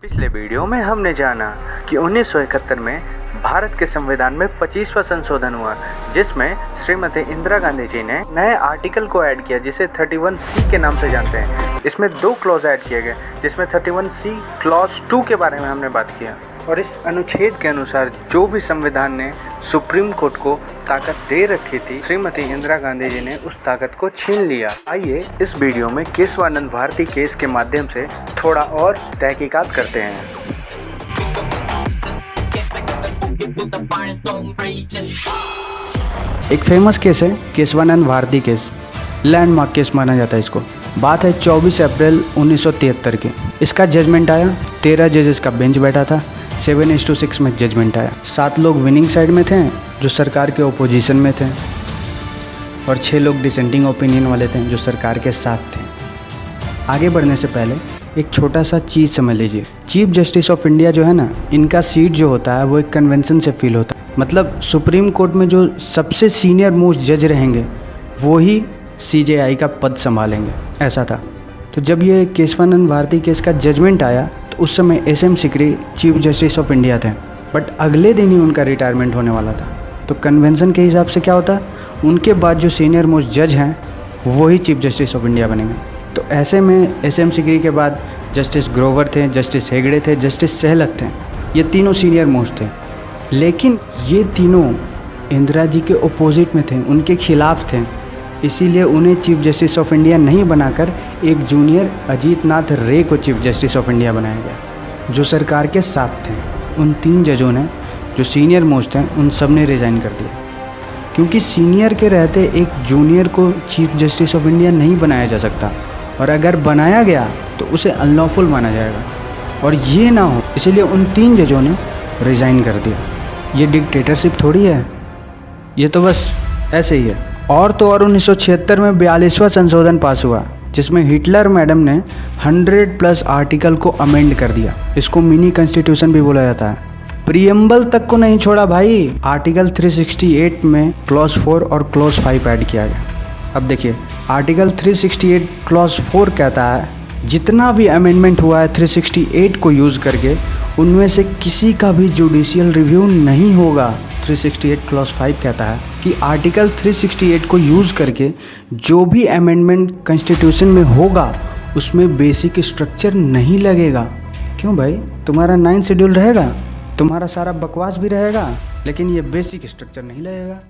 पिछले वीडियो में हमने जाना कि 1971 में भारत के संविधान में 25वां संशोधन हुआ, जिसमें श्रीमती इंदिरा गांधी जी ने नए आर्टिकल को ऐड किया जिसे 31C के नाम से जानते हैं। इसमें 2 क्लॉज ऐड किए गए, जिसमें 31C क्लॉज 2 के बारे में हमने बात किया। और इस अनुच्छेद के अनुसार जो भी संविधान ने सुप्रीम कोर्ट को ताकत दे रखी थी, श्रीमती इंदिरा गांधी जी ने उस ताकत को छीन लिया। आइए इस वीडियो में केशवानंद भारती केस के माध्यम से थोड़ा और तहकीकात करते हैं। एक फेमस केस है Keshavananda Bharati case, landmark case माना जाता है इसको। बात है 24 अप्रैल 1973 की। इसका जजमेंट आया, 13 जजेस का बेंच बैठा था, 7-6 में जजमेंट आया। 7 लोग विनिंग साइड में थे जो सरकार के ओपोजिशन में थे, और 6 लोग डिसेंटिंग ओपिनियन वाले थे जो सरकार के साथ थे। आगे बढ़ने से पहले एक छोटा सा चीज़ समझ लीजिए। चीफ जस्टिस ऑफ इंडिया जो है ना, इनका सीट जो होता है वो एक कन्वेंशन से फील होता है। मतलब सुप्रीम कोर्ट में जो सबसे सीनियर मोस्ट जज रहेंगे वो ही CJI का पद संभालेंगे, ऐसा था। तो जब ये केशवानंद भारती केस का जजमेंट आया तो उस समय SM Sikri chief justice of India थे, बट अगले दिन ही उनका रिटायरमेंट होने वाला था। तो कन्वेंशन के हिसाब से क्या होता, उनके बाद जो सीनियर मोस्ट जज हैं वही चीफ जस्टिस ऑफ इंडिया बनेंगे। तो ऐसे में SM सिकरी के बाद जस्टिस ग्रोवर थे, जस्टिस हेगड़े थे, जस्टिस सेहलत थे। ये तीनों सीनियर मोस्ट थे, लेकिन ये तीनों इंदिरा जी के अपोजिट में थे, उनके खिलाफ थे। इसीलिए उन्हें चीफ जस्टिस ऑफ इंडिया नहीं बनाकर एक जूनियर अजीत नाथ रे को चीफ जस्टिस ऑफ इंडिया बनाया गया, जो सरकार के साथ थे। उन 3 जजों ने, जो सीनियर मोस्ट हैं, उन सब ने रिज़ाइन कर दिया, क्योंकि सीनियर के रहते एक जूनियर को चीफ जस्टिस ऑफ इंडिया नहीं बनाया जा सकता, और अगर बनाया गया तो उसे अनलॉफुल माना जाएगा, और ये ना हो इसलिए उन 3 जजों ने रिज़ाइन कर दिया। ये डिक्टेटरशिप थोड़ी है, ये तो बस ऐसे ही है। और तो और 1976 में 42वां संशोधन पास हुआ, जिसमें हिटलर मैडम ने 100+ आर्टिकल को अमेंड कर दिया। इसको मिनी कॉन्स्टिट्यूशन भी बोला जाता है। प्रीएम्बल तक को नहीं छोड़ा भाई, आर्टिकल 368 में क्लॉज 4 और क्लॉज 5 ऐड किया गया। अब देखिए, आर्टिकल 368 क्लॉज 4 कहता है जितना भी अमेंडमेंट हुआ है 368 को यूज़ करके, उनमें से किसी का भी जुडिशियल रिव्यू नहीं होगा। 368 क्लॉज 5 कहता है कि आर्टिकल 368 को यूज़ करके जो भी अमेंडमेंट कॉन्स्टिट्यूशन में होगा उसमें बेसिक स्ट्रक्चर नहीं लगेगा। क्यों भाई, तुम्हारा 9 शेड्यूल रहेगा, तुम्हारा सारा बकवास भी रहेगा, लेकिन ये बेसिक स्ट्रक्चर नहीं लगेगा।